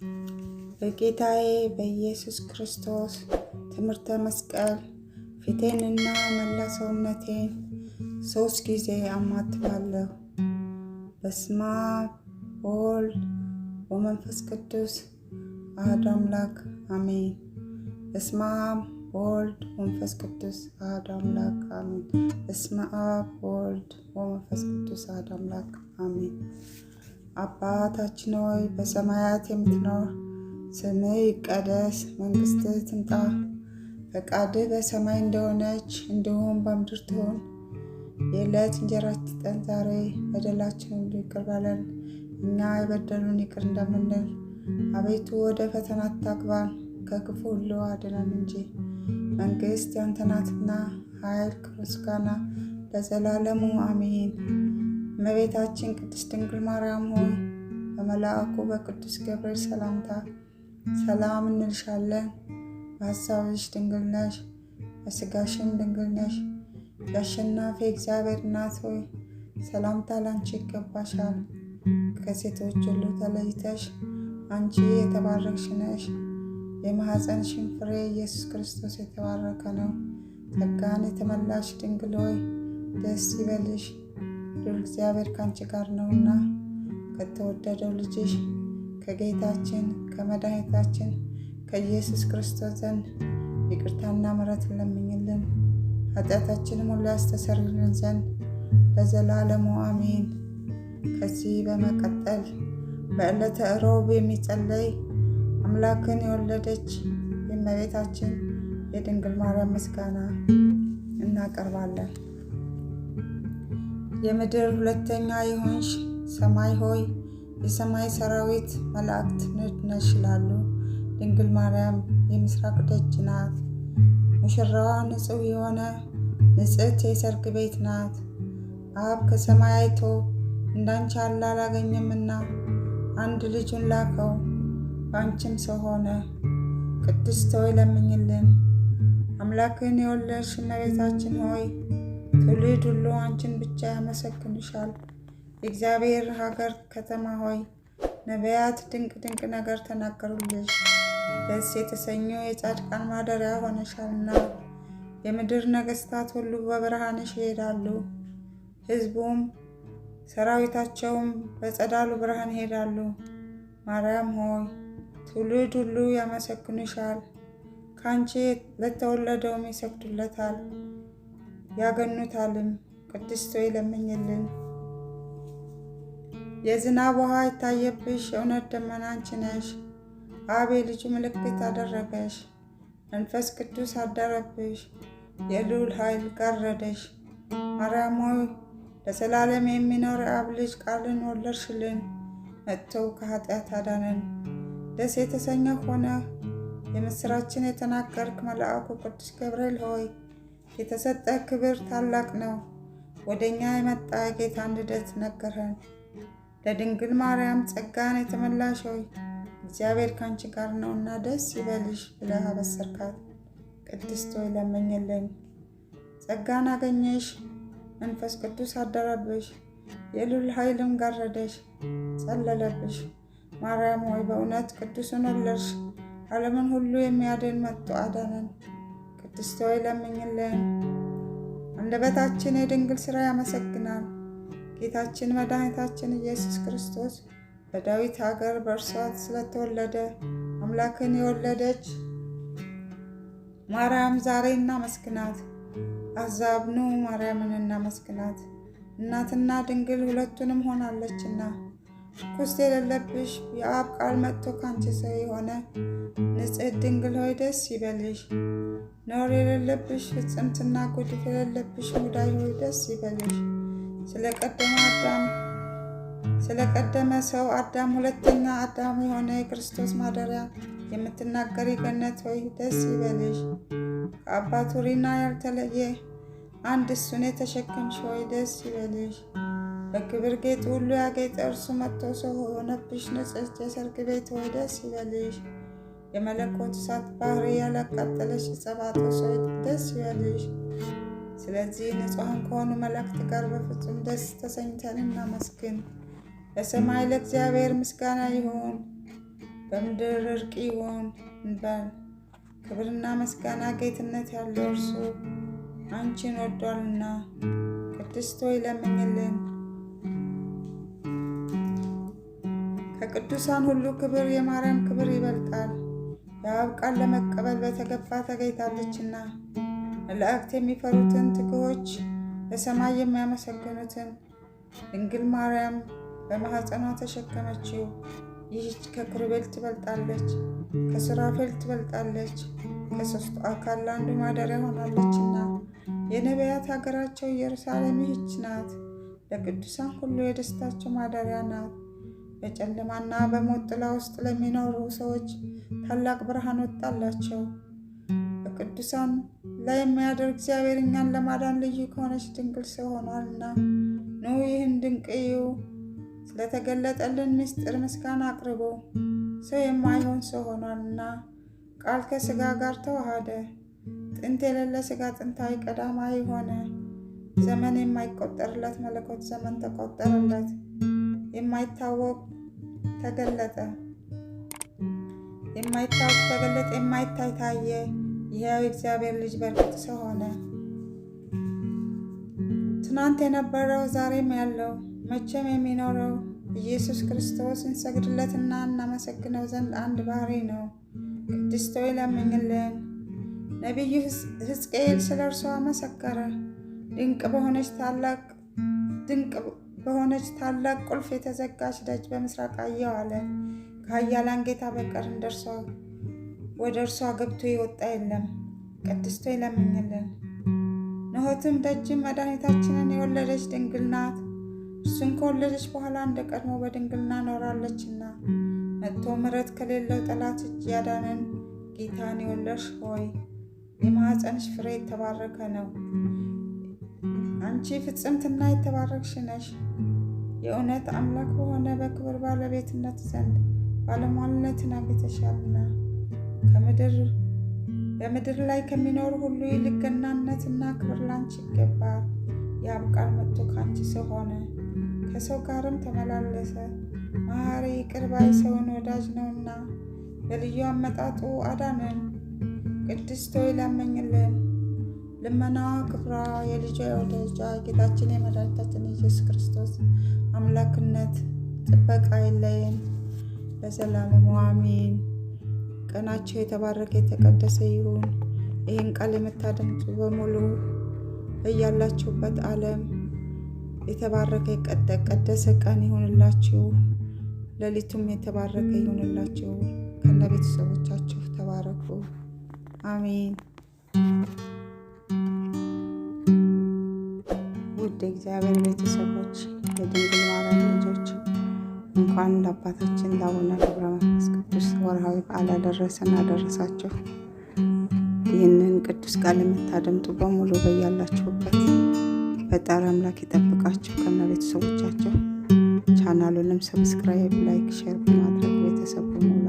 በጌታዬ በኢየሱስ ክርስቶስ ትምህርተ መስቀል ፊቴንና መላ ሰውነቴን 3 ጊዜ አማትባለሁ። በስመ አብ ወወልድ ወመንፈስ ቅዱስ አሐዱ አምላክ አሜን። በስመ አብ ወወልድ ወመንፈስ ቅዱስ አሐዱ አምላክ አሜን። በስመ አብ ወወልድ ወመንፈስ ቅዱስ አሐዱ አምላክ አሜን። አባታችን ሆይ በሰማያት የምትኖር፣ ስምህ ይቀደስ፣ መንግሥትህ ትምጣ፣ ፈቃድህ በሰማይ እንደሆነች እንዲሁም በምድር ትሁን። የዕለት እንጀራችንን ስጠን ዛሬ፣ በደላችንን ሁሉ ይቅር በለን እኛ የበደሉንን ይቅር እንደምንል። አቤቱ ወደ ፈተና አታግባን፣ ከክፉ ሁሉ አድነን እንጂ መንግሥት ያንተ ናትና፣ ኃይል፣ ምስጋና ለዘላለሙ አሜን። እመቤታችን ቅድስት ድንግል ማርያም ሆይ በመልአኩ በቅዱስ ገብርኤል ሰላምታ ሰላም እንልሻለን። በሐሳብሽ ድንግል ነሽ፣ በሥጋሽም ድንግል ነሽ። የአሸናፊ እግዚአብሔር እናት ሆይ ሰላምታ ላንቺ ይገባሻል። ከሴቶች ሁሉ ተለይተሽ አንቺ የተባረክሽ ነሽ። የማኅፀንሽን ፍሬ ኢየሱስ ክርስቶስ የተባረከ ነው። ጸጋን የተመላሽ ድንግል ሆይ ደስ ይበልሽ፣ ልዑል እግዚአብሔር ካንቺ ጋር ነውና ከተወደደው ልጅሽ ከጌታችን ከመድኃኒታችን ከኢየሱስ ክርስቶስ ዘንድ ይቅርታና ምሕረትን ለምኝልን ኃጢአታችንን ሁሉ ያስተሰርይልን ዘንድ ለዘላለሙ አሜን። ከዚህ በመቀጠል በዕለተ ዕሮብ የሚጸለይ አምላክን የወለደች የእመቤታችን የድንግል ማርያም ምስጋና እናቀርባለን። የምድር ሁለተኛ የሆንሽ ሰማይ ሆይ የሰማይ ሰራዊት መላእክት ንድ ነሽ ይላሉ። ድንግል ማርያም የምስራቅ ደጅ ናት። ሙሽራዋ ንጹሕ የሆነ ንጽሕት የሰርግ ቤት ናት። አብ ከሰማይ አይቶ እንዳንቺ ያለ አላገኘምና አንድ ልጁን ላከው፣ በአንቺም ሰው ሆነ። ቅድስት ሆይ ለምኝልን። አምላክን የወለድሽ እመቤታችን ሆይ ትውልድ ሁሉ አንቺን ብቻ ያመሰግንሻል። የእግዚአብሔር ሀገር ከተማ ሆይ ነቢያት ድንቅ ድንቅ ነገር ተናገሩልሽ። ደስ የተሰኙ የጻድቃን ማደሪያ ሆነሻልና የምድር ነገሥታት ሁሉ በብርሃንሽ ይሄዳሉ። ሕዝቡም ሰራዊታቸውም በጸዳሉ ብርሃን ይሄዳሉ። ማርያም ሆይ ትውልድ ሁሉ ያመሰግኑሻል። ካንቺ ለተወለደውም ይሰግዱለታል ያገኑታልም። ቅድስት ሆይ ለምኝልን። የዝናብ ውሃ የታየብሽ የእውነት ደመና አንቺ ነሽ። አብ የልጁ ምልክት አደረገሽ፣ መንፈስ ቅዱስ አደረብሽ፣ የልዑል ኃይል ጋረደሽ። ማርያም ሆይ ለዘላለም የሚኖር የአብ ልጅ ቃልን ወለድሽልን፣ መጥቶ ከኃጢአት አዳነን። ደስ የተሰኘ ሆነ የምስራችን የተናገርክ መልአኩ ቅዱስ ገብርኤል ሆይ የተሰጠ ክብር ታላቅ ነው። ወደኛ የመጣ የጌታን ልደት ነገረን። ለድንግል ማርያም ጸጋን የተመላሽ ሆይ እግዚአብሔር ካንቺ ጋር ነውና ደስ ይበልሽ ብለህ አበሰርካት። ቅድስት ሆይ ለምኝልን። ጸጋን አገኘሽ፣ መንፈስ ቅዱስ አደረብሽ፣ የልዑል ኃይልም ጋረደሽ፣ ጸለለብሽ። ማርያም ሆይ በእውነት ቅዱስን ወለድሽ፣ ዓለምን ሁሉ የሚያድን መጥቶ አዳነን። ቅድስት ሆይ ለምኝልን። አንደበታችን የድንግል ሥራ ያመሰግናል። ጌታችን መድኃኒታችን ኢየሱስ ክርስቶስ በዳዊት ሀገር በእርሷ ስለተወለደ አምላክን የወለደች ማርያም ዛሬ እናመስግናት። አሕዛብ ኑ ማርያምን እናመስግናት፣ እናትና ድንግል ሁለቱንም ሆናለችና። ርኩስ የሌለብሽ የአብ ቃል መጥቶ ካንቺ ሰው የሆነ ንጽሕት ድንግል ሆይ ደስ ይበልሽ። ነውር የሌለብሽ ፍጽምትና ጉድፍ የሌለብሽ ሙዳይ ሆይ ደስ ይበልሽ። ስለቀደመ ሰው አዳም ሁለተኛ አዳም የሆነ የክርስቶስ ማደሪያ የምትናገሪ ገነት ሆይ ደስ ይበልሽ። ከአባቱ ሪና ያልተለየ አንድ እሱን የተሸከምሽ ሆይ ደስ ይበልሽ። በክብር ጌጥ ሁሉ ያጌጠ እርሱ መጥቶ ሰው የሆነብሽ ንጽሕት የሰርግ ቤት ሆይ ደስ ይበልሽ። የመለኮት እሳት ባህሪ ያላቃጠለሽ ጸባጦስ ሆይ ደስ ይበልሽ። ስለዚህ ንጹሐን ከሆኑ መላእክት ጋር በፍጹም ደስ ተሰኝተን እናመስግን። በሰማይ ለእግዚአብሔር ምስጋና ይሁን፣ በምድር እርቅ ይሁን እንበል። ክብርና ምስጋና ጌትነት ያለው እርሱ አንቺን ወዷልና ቅድስት ሆይ ለምኝልን። ከቅዱሳን ሁሉ ክብር የማርያም ክብር ይበልጣል። የአብ ቃል ለመቀበል በተገባ ተገኝታለችና መላእክት የሚፈሩትን ትጉዎች በሰማይ የሚያመሰግኑትን ድንግል ማርያም በማኅፀኗ ተሸከመችው። ይህች ከኪሩቤል ትበልጣለች፣ ከሱራፌል ትበልጣለች፣ ከሦስቱ አካል ለአንዱ ማደሪያ ሆናለችና። የነቢያት ሀገራቸው ኢየሩሳሌም ይህች ናት። ለቅዱሳን ሁሉ የደስታቸው ማደሪያ ናት። በጨለማና በሞት ጥላ ውስጥ ለሚኖሩ ሰዎች ታላቅ ብርሃን ወጣላቸው። በቅዱሳን ላይ የሚያደርግ እግዚአብሔር እኛን ለማዳን ልዩ ከሆነች ድንግል ሰው ሆኗልና ኑ ይህን ድንቅ እዩ። ስለተገለጠልን ምስጢር ምስጋና አቅርቡ። ሰው የማይሆን ሰው ሆኗልና ቃል ከሥጋ ጋር ተዋሃደ። ጥንት የሌለ ሥጋ ጥንታዊ ቀዳማዊ ሆነ። ዘመን የማይቆጠርለት መለኮት ዘመን ተቆጠረለት። የማይታወቅ ተገለጠ፣ የማይታይ ታየ። ይሄው እግዚአብሔር ልጅ በእርግጥ ሰው ሆነ። ትናንት የነበረው ዛሬም ያለው መቼም የሚኖረው ኢየሱስ ክርስቶስ እንሰግድለትና እናመሰግነው ዘንድ አንድ ባህሪ ነው። ቅድስት ሆይ ለምኝልን። ነቢዩ ሕዝቅኤል ስለ እርሷ መሰከረ። ድንቅ በሆነች ታላቅ ቁልፍ የተዘጋች ደጅ በምስራቅ አየሁ አለ። ከኃያላን ጌታ በቀር እንደርሷ ወደ እርሷ ገብቶ የወጣ የለም። ቅድስት ሆይ ለምኝልን። ንሆትም ደጅም መድኃኒታችንን የወለደች ድንግል ናት። እርሱን ከወለደች በኋላ እንደ ቀድሞ በድንግልና ኖራለችና መጥቶ ምሕረት ከሌለው ጠላት እጅ ያዳነን ጌታን የወለድሽ ሆይ የማኅፀንሽ ፍሬ የተባረከ ነው። አንቺ ፍጽምትና የተባረክሽ ነሽ። የእውነት አምላክ በሆነ በክብር ባለቤትነት ዘንድ ባለሟልነትን አግኝተሻልና በምድር ላይ ከሚኖሩ ሁሉ ይልቅ ገናነትና ክብር ላንቺ ይገባል። የአብ ቃል መጥቶ ከአንቺ ሰው ሆነ፣ ከሰው ጋርም ተመላለሰ። መሐሪ ይቅር ባይ ሰውን ወዳጅ ነውና በልዩ አመጣጡ አዳነን። ቅድስት ሆይ ለምኝልን። ልመናዋ ክብሯ የልጇ የወዳጇ ጌታችን የመድኃኒታችን ኢየሱስ ክርስቶስ አምላክነት ጥበቃ አይለየን ለዘላለሙ አሜን። ቀናቸው የተባረከ የተቀደሰ ይሁን። ይህን ቃል የምታደምጡ በሙሉ በያላችሁበት ዓለም የተባረከ የቀደሰ ቀን ይሁንላችሁ። ሌሊቱም የተባረከ ይሁንላችሁ። ከነ ቤተሰቦቻችሁ ተባረኩ። አሜን። ውድ እግዚአብሔር ቤተሰቦች፣ የድንግል ማርያም ልጆች እንኳን ለአባታችን ለአቡነ ገብረ መንፈስ ቅዱስ ወርሃዊ በዓል አደረሰን አደረሳችሁ። ይህንን ቅዱስ ቃል የምታደምጡ በሙሉ በያላችሁበት ፈጣሪ አምላክ ይጠብቃችሁ ከነ ቤተሰቦቻችሁ። ቻናሉንም ሰብስክራይብ፣ ላይክ፣ ሼር በማድረግ ቤተሰብ በሙሉ